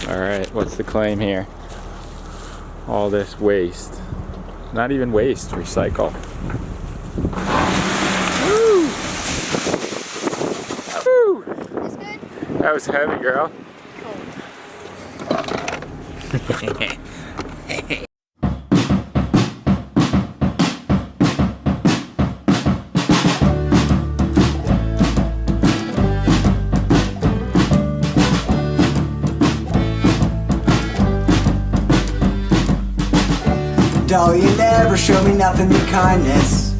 Alright, what's the claim here? All this waste. Not even waste, recycle. Woo! Woo! That's good? That was heavy, girl. Doll, you never showed me nothing but kindness.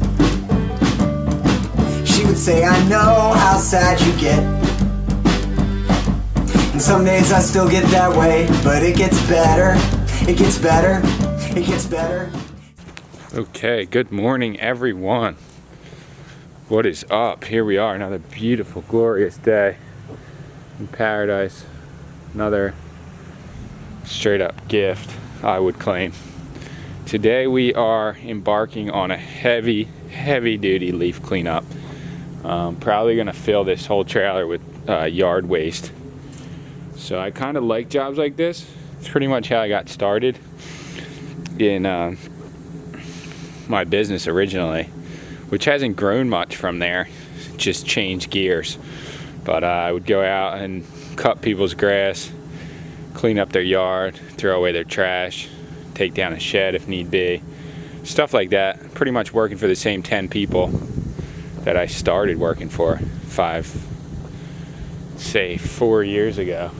She would say, I know how sad you get. And some days I still get that way, but it gets better. It gets better. It gets better. Okay, good morning everyone. What is up? Here we are, another beautiful, glorious day in paradise. Another straight up gift, I would claim. Today we are embarking on a heavy duty leaf cleanup. Probably gonna fill this whole trailer with yard waste. So I kind of like jobs like this. It's pretty much how I got started in my business originally, which hasn't grown much from there, just changed gears. But I would go out and cut people's grass, clean up their yard, throw away their trash, take down a shed if need be, stuff like that. Pretty much working for the same 10 people that I started working for 4 years ago.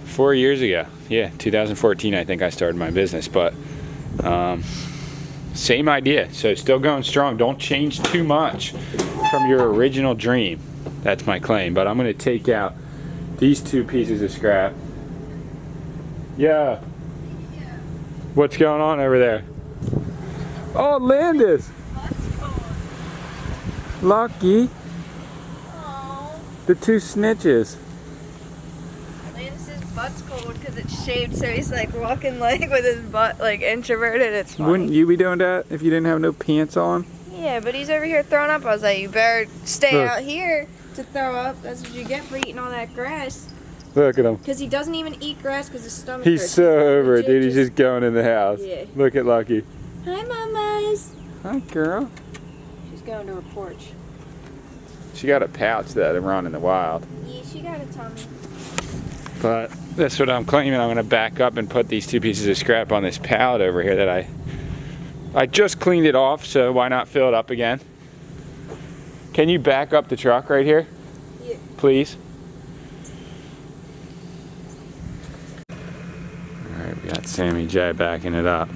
4 years ago, yeah, 2014 I think I started my business, but same idea, so still going strong. Don't change too much from your original dream. That's my claim. But I'm gonna take out these 2 pieces of scrap. Yeah. What's going on over there? Oh, Landis. Lucky. Aww. The 2 snitches. Landis's butt's cold because it's shaved, so he's like walking like with his butt like introverted. It's funny. Wouldn't you be doing that if you didn't have no pants on? Yeah, but he's over here throwing up. I was like, you better stay Look. out here to throw up. That's what you get for eating all that grass. Look at him. Because he doesn't even eat grass because his stomach He's hurts. so over it, Legit dude. He's just going in the house. Yeah. Look at Lucky. Hi, mamas. Hi, girl. She's going to her porch. She got a pouch though to run in the wild. Yeah, she got a tummy. But that's what I'm claiming. I'm gonna back up and put these 2 pieces of scrap on this pallet over here that I just cleaned it off, so why not fill it up again? Can you back up the truck right here? Yeah. Please. Alright, we got Sammy J backing it up.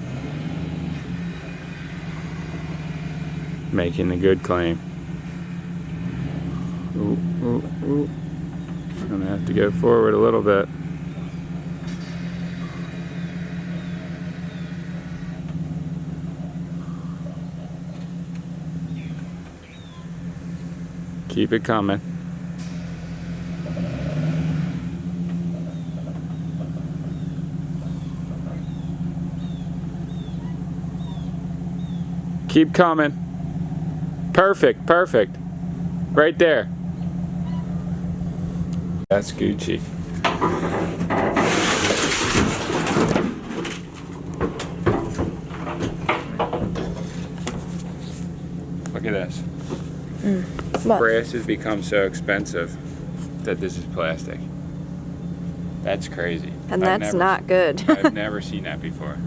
Making the good claim. Ooh, ooh, ooh. Gonna have to go forward a little bit. Keep it coming. Keep coming. Perfect, perfect. Right there. That's Gucci. Look at this. What? Brass has become so expensive that this is plastic. That's crazy. And that's not good. I've never seen that before.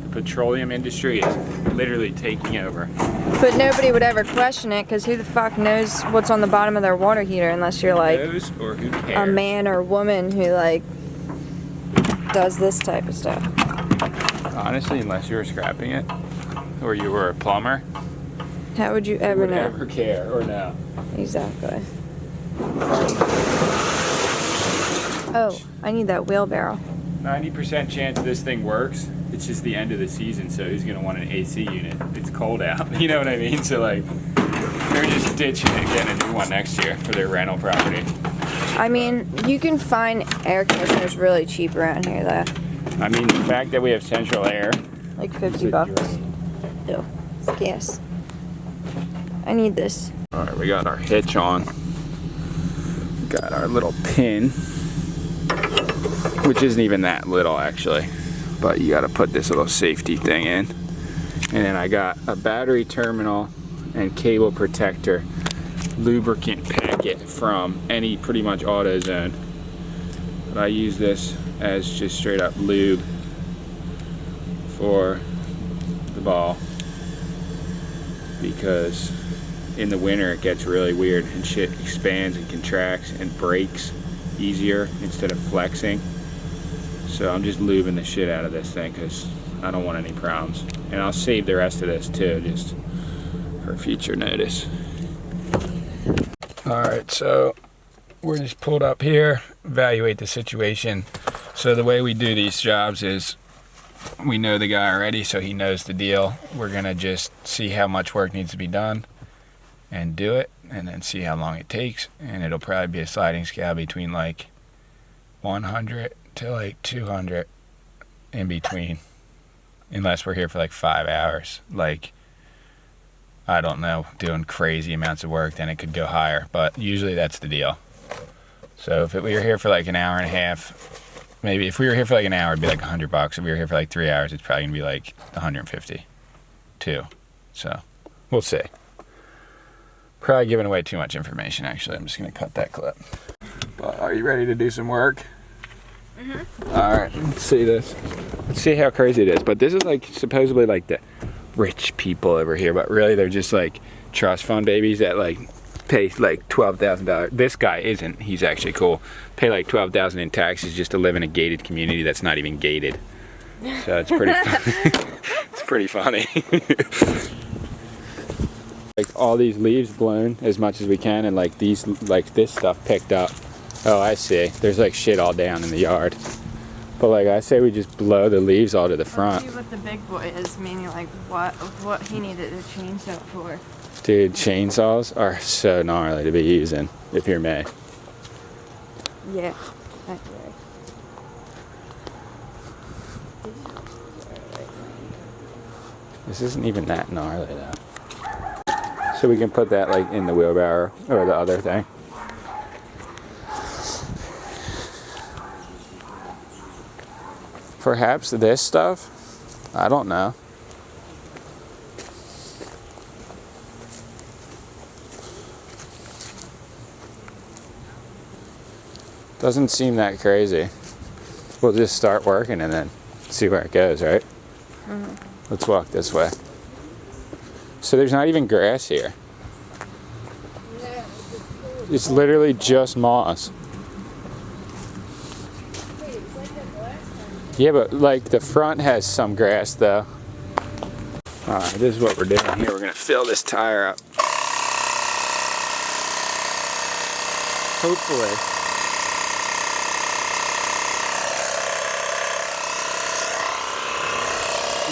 The petroleum industry is literally taking over. But nobody would ever question it because who the fuck knows what's on the bottom of their water heater unless you're like Those or who cares? a man or woman who like does this type of stuff. Honestly, unless you were scrapping it or you were a plumber, How would you who ever would know? ever care or know? Exactly. Oh, I need that wheelbarrow. 90% chance this thing works. It's just the end of the season, so who's gonna want an AC unit? It's cold out, you know what I mean? So like, they're just ditching it and getting a new one next year for their rental property. I mean, you can find air conditioners really cheap around here though. I mean, the fact that we have central air. Like 50 bucks. Ew, it's gas. I need this. All right, we got our hitch on. Got our little pin, which isn't even that little actually, but you gotta put this little safety thing in. And then I got a battery terminal and cable protector lubricant packet from any pretty much AutoZone. But I use this as just straight up lube for the ball, because in the winter it gets really weird and shit expands and contracts and breaks easier instead of flexing. So I'm just lubing the shit out of this thing because I don't want any problems. And I'll save the rest of this too, just for future notice. Alright, so we're just pulled up here, evaluate the situation. So the way we do these jobs is we know the guy already, so he knows the deal. We're gonna just see how much work needs to be done and do it, and then see how long it takes. And it'll probably be a sliding scale between like 100 to like 200 in between, unless we're here for like 5 hours. Like, I don't know, doing crazy amounts of work, then it could go higher, but usually that's the deal. So if we were here for like an hour and a half, maybe if we were here for like an hour, it'd be like $100. If we were here for like 3 hours, it's probably gonna be like 150 too. So we'll see. Probably giving away too much information actually. I'm just gonna cut that clip. But are you ready to do some work? Mm-hmm. Alright, let's see this. Let's see how crazy it is. But this is like supposedly like the rich people over here, but really they're just like trust fund babies that like pay like $12,000. This guy isn't. He's actually cool. Pay like $12,000 in taxes just to live in a gated community that's not even gated. So it's pretty. It's pretty funny. Like all these leaves blown as much as we can, and like these, like this stuff picked up. Oh, I see. There's like shit all down in the yard. But like I say, we just blow the leaves all to the front. Let's see what the big boy is, meaning like what he needed a chainsaw for. Dude, chainsaws are so gnarly to be using if you're me. Yeah, that's right. This isn't even that gnarly though. So we can put that like in the wheelbarrow or the other thing. Perhaps this stuff? I don't know. Doesn't seem that crazy. We'll just start working and then see where it goes, right? Mm-hmm. Let's walk this way. So there's not even grass here. It's literally just moss. Yeah, but like the front has some grass though. Alright, this is what we're doing here. We're gonna fill this tire up. Hopefully.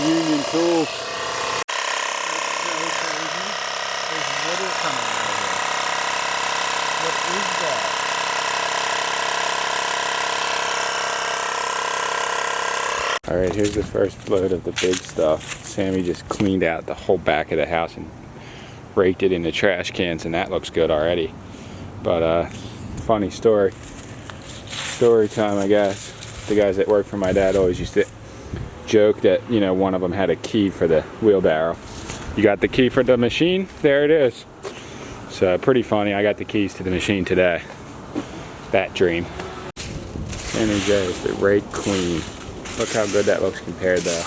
Union tool. There's water coming out of here. What is that? Alright, here's the first load of the big stuff. Sammy just cleaned out the whole back of the house and raked it into trash cans, and that looks good already. But funny story. Story time, I guess. The guys that work for my dad always used to joke that, you know, one of them had a key for the wheelbarrow. You got the key for the machine? There it is. So pretty funny. I got the keys to the machine today. That dream. And there goes the rake clean. Look how good that looks compared though.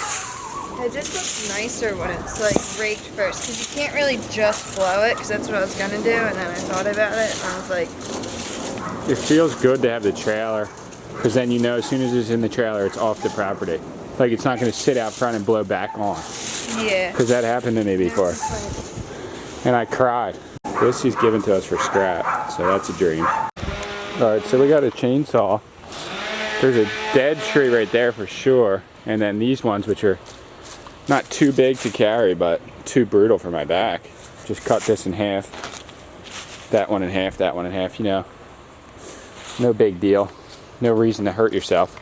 It just looks nicer when it's like raked first, because you can't really just blow it, because that's what I was gonna do, and then I thought about it and I was like, it feels good to have the trailer, because then you know as soon as it's in the trailer it's off the property. Like it's not going to sit out front and blow back on. yeah. Because that happened to me before. And I cried. This he's given to us for scrap, so that's a dream. Alright, so we got a chainsaw. There's a dead tree right there for sure. And then these ones, which are not too big to carry, but too brutal for my back. Just cut this in half. That one in half, that one in half, you know. No big deal. No reason to hurt yourself.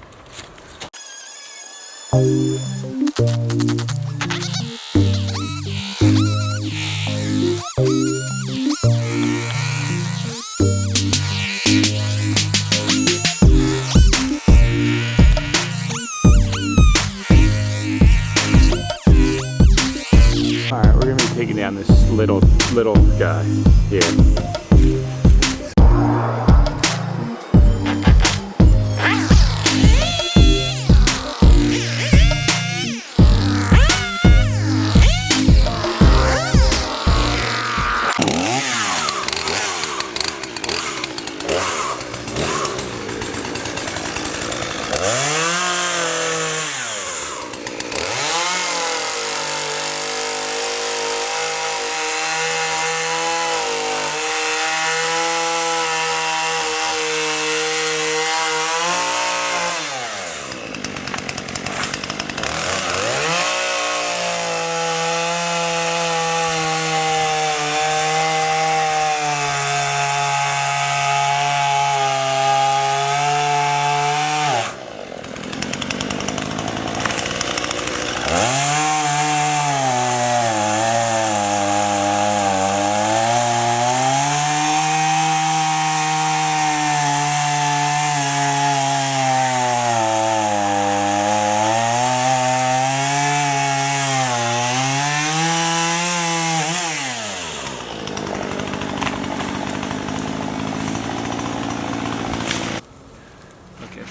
taking down this little guy here.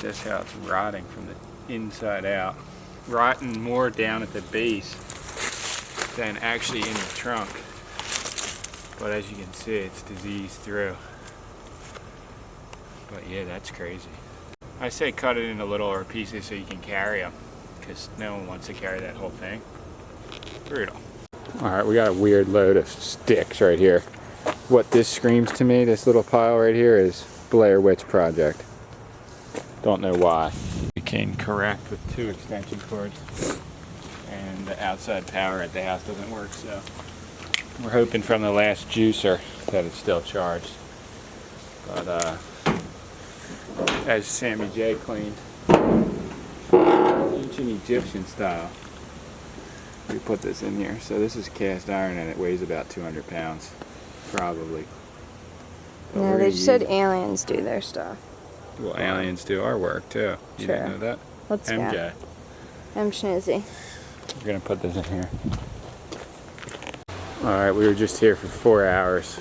Just how it's rotting from the inside out. Rotting more down at the base than actually in the trunk. But as you can see, it's diseased through. But yeah, that's crazy. I say cut it into littler pieces so you can carry them, because no one wants to carry that whole thing. Brutal. Alright, we got a weird load of sticks right here. What this screams to me, this little pile right here, is Blair Witch Project. Don't know why. We came correct with 2 extension cords, and the outside power at the house doesn't work, so we're hoping from the last juicer that it's still charged. But as Sammy J cleaned, ancient Egyptian style, we put this in here. So this is cast iron and it weighs about 200 pounds, probably. But No, they just said aliens do their stuff. Well, aliens do our work too. You Sure. didn't know that? Let's MJ. go. I'm Schnizzy. We're gonna put this in here. Alright, we were just here for 4 hours.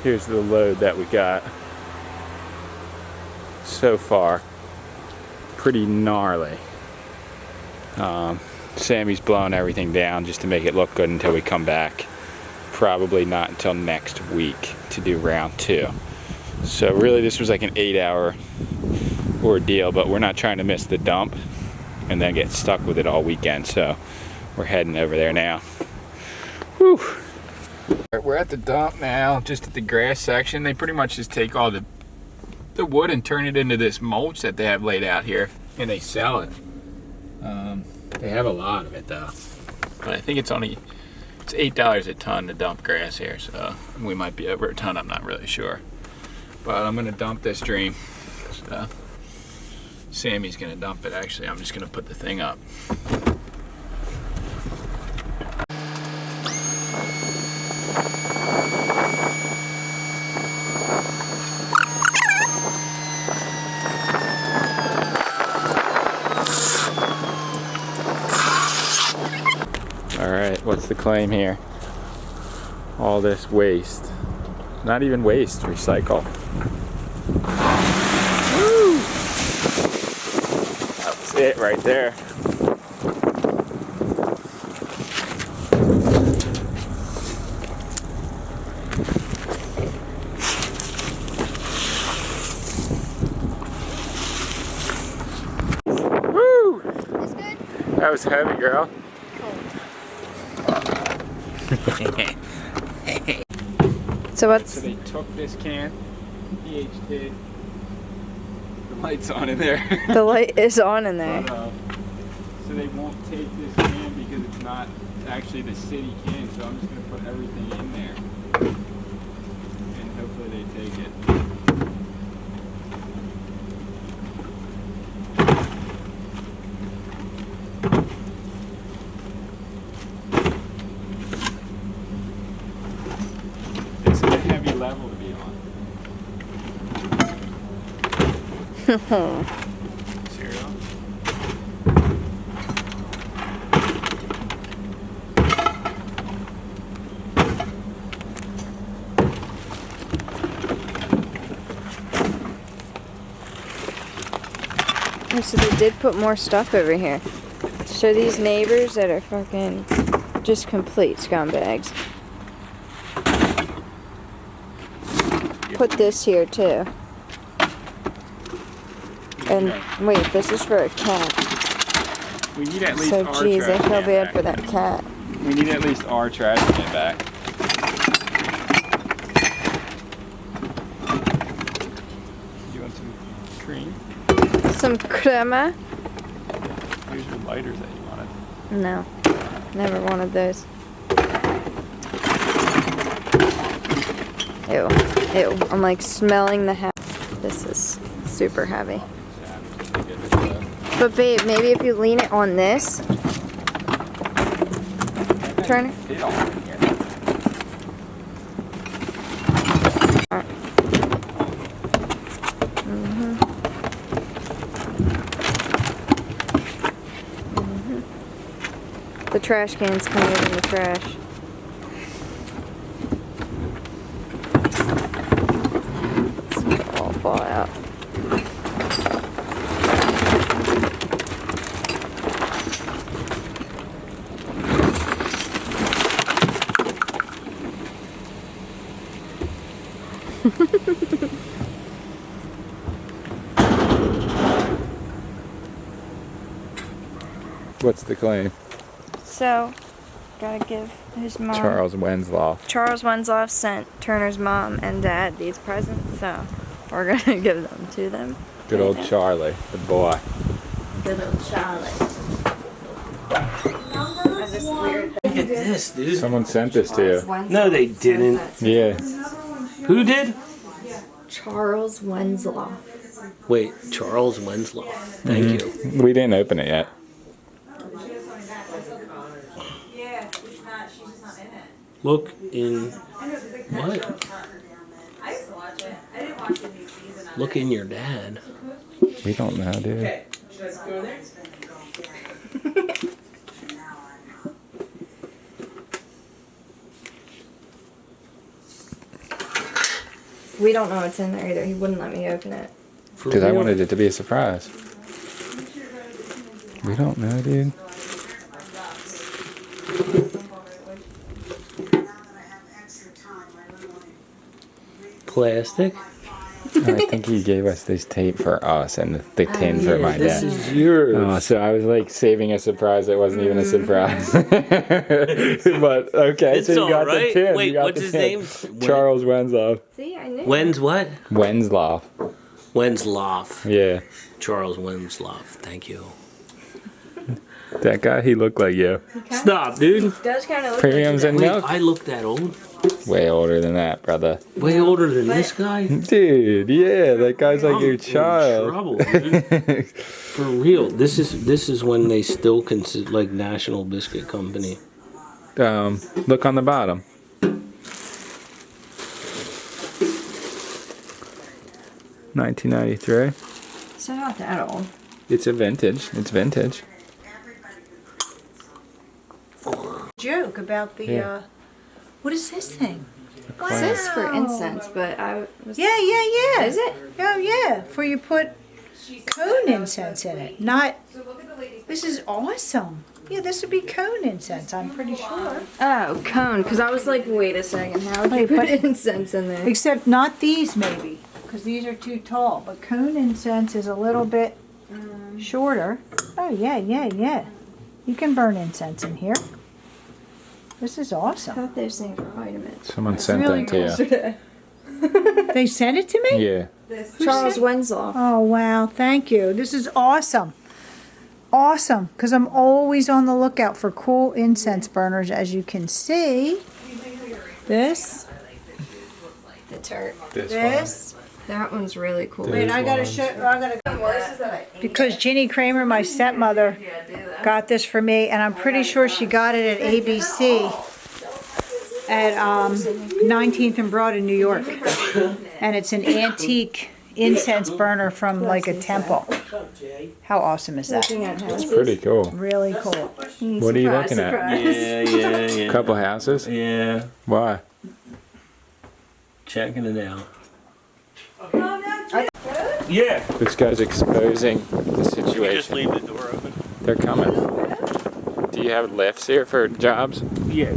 Here's the load that we got so far. Pretty gnarly. Sammy's blowing everything down just to make it look good until we come back. Probably not until next week to do round 2. So really this was like an 8-hour ordeal, but we're not trying to miss the dump and then get stuck with it all weekend, so we're heading over there now. Whew. We're at the dump now, just at the grass section. They pretty much just take all the wood and turn it into this mulch that they have laid out here, and they sell it. They have a lot of it though, but I think it's $8 a ton to dump grass here, so we might be over a ton, I'm not really sure. But I'm gonna dump this stream. So Sammy's gonna dump it. Actually, I'm just gonna put the thing up. All right, what's the claim here? All this waste. Not even waste, recycle. Woo! That's it right there. Woo! That's good? That was heavy, girl. So what's... So they took this can, PH did. The light's on in there. The light is on in there. But, so they won't take this can because it's not actually the city can, so I'm just going to put everything in there. And hopefully they take it. This is a heavy level to be on. Cereal. Oh, so they did put more stuff over here. So these neighbors that are fucking just complete scumbags. Put this here too. And wait, this is for a cat. We need at least So our geez, I trash feel can bad back. for that cat. We need at least our trash can back. You want some cream? Some crema? Here's your lighters that you wanted. No, never wanted those. Ew, ew. I'm like smelling the house. This is super heavy. But babe, maybe if you lean it on this. Turn it. Fit all in here. The trash cans come in the trash. It's all fall out. What's the claim? So, gotta give his mom. Charles Wenslaw. Charles Wenslaw sent Turner's mom and dad these presents, so we're gonna give them to them. Good old Charlie, the boy. Good old Charlie. Look at this, dude. Someone sent this to you. No, they didn't. Yeah. Who did? Charles Wenslaw. Wait, Charles Wenslaw. Thank you. We didn't open it yet. Look in what? Look in your dad. We don't know, dude. We don't know what's in there either. He wouldn't let me open it. For Because I real? wanted it to be a surprise. We don't know, dude. Plastic. I think he gave us this tape for us and the tin for my This dad. is yours. Oh, so I was like saving a surprise that wasn't even a surprise. But okay, It's so you all got right. the tin. Wait, you got what's the his tin. name? Charles Wenslaw. See, I knew. When's what? Wenslaw. Wenslaw. Yeah. Charles Wenslaw. Thank you. That guy, he looked like you. Stop, dude. Does kind of look Premiums and Wait, milk? I look that old? Way older than that, brother. Way older than this guy? Dude, yeah, that guy's like I'm your in child. trouble, dude. For real. This is when they still consider like National Biscuit Company. Look on the bottom. $19.93. It's not that old. It's a vintage. It's vintage. Joke about the Yeah. what is this thing? It says for incense, but I was. Yeah. Is it? Oh yeah, for you put cone incense in it. Not. This is awesome. Yeah, this would be cone incense. I'm pretty sure. Oh, cone. Because I was like, wait a second. How would you Wait, put but- incense in there? Except not these maybe, because these are too tall. But cone incense is a little bit shorter. Oh yeah. You can burn incense in here. This is I awesome. thought those things were vitamins. Someone sent really that to you. They sent it to me? Yeah. Charles Wenslaw. Oh, wow. Thank you. This is awesome. Awesome. Because I'm always on the lookout for cool incense burners, as you can see. This. The tart. This. That one's really cool. Wait, I gotta show. I gotta. Because Ginny Kramer, my stepmother, got this for me, and I'm pretty sure she got it at ABC at 19th and Broad in New York, and it's an antique incense burner from like a temple. How awesome is that? It's pretty cool. Really cool. What are you looking at? Yeah. Couple houses? Yeah. Why? Checking it out. Yeah. This guy's exposing the You just situation. leave the door open. They're coming. Do you have lifts here for jobs? Yeah.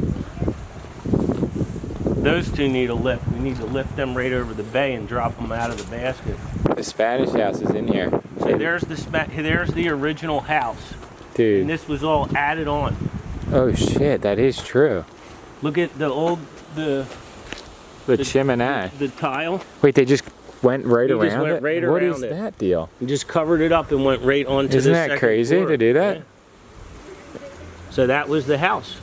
Those two need a lift. We need to lift them right over the bay and drop them out of the basket. The Spanish house is in here. So there's the original house, and Dude. this was all added on. Oh shit, that is true. Look at the Chimney. the tile. Wait, they just went right He around just went it? right What around is it. that deal? And just covered it up and went right onto Isn't the that second crazy floor. to do that? Yeah. So that was the house,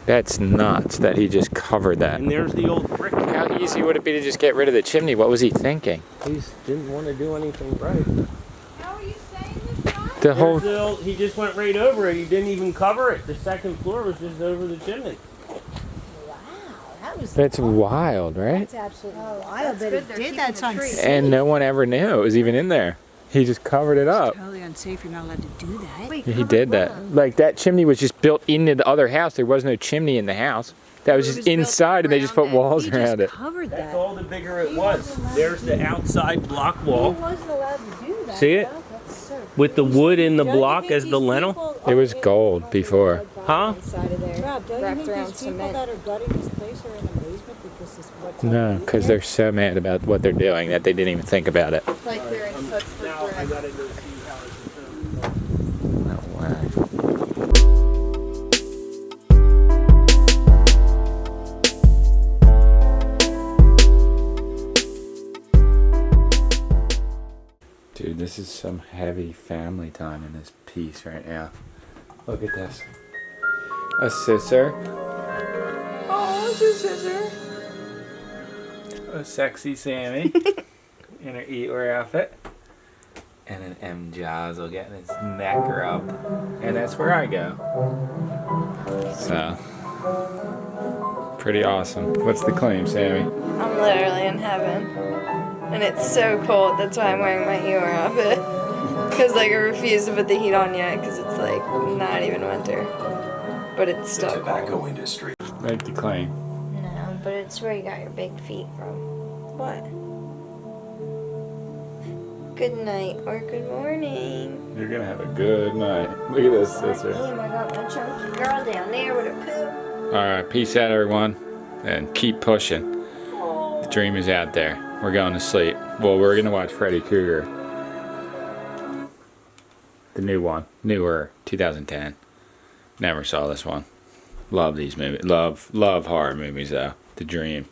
That's nuts that he just covered that. and there's the old brick. How easy would it be to just get rid of the chimney? What was he thinking? He didn't want to do anything right. How are you saying this, John? The whole He just went right over it. He didn't even cover it. The second floor was just over the chimney. that's wild, right? absolutely Oh, wild that good. he They're did. keeping That's the tree. unsafe. And no one ever knew it was even in there. He just covered it up. Totally unsafe. You're not allowed to do that. Wait, He did that. Like that chimney was just built into the other house. There was no chimney in the house. That was It just was built inside and they just put around it. walls He around it. just covered That's that. all the bigger it was. There's the outside block He wall wasn't allowed to do that. See it? though. That's so with the wood in the block as the lintel. It was gold before. Huh? Inside of there. Rob, don't Wrapped you think around these people cement. that are gutting this place are in amazement because this is what's No, underneath because it? they're so mad about what they're doing that they didn't even think about it. Like they're in such Now I regret. gotta go see how it's No way. Dude, this is some heavy family time in this piece right now. Look at this. A scissor. Oh, it's a scissor. A sexy Sammy in her Eeyore outfit. And an M. Jazzle getting his neck rubbed. And that's where I go. So, pretty awesome. What's the claim, Sammy? I'm literally in heaven. And it's so cold, that's why I'm wearing my Eeyore outfit. Because like I refuse to put the heat on yet, because it's like not even winter. But it's still cold. Tobacco industry. Make the claim. No, but it's where you got your big feet from. What? Good night or good morning. You're gonna have a good night. Look at this scissor. Damn, I got my chunky girl down there with her poo. Alright, peace out, everyone. And keep pushing. The dream is out there. We're going to sleep. Well, we're gonna watch Freddy Krueger. The new one. Newer. 2010. Never saw this one. Love these movies. Love horror movies though. The Dream.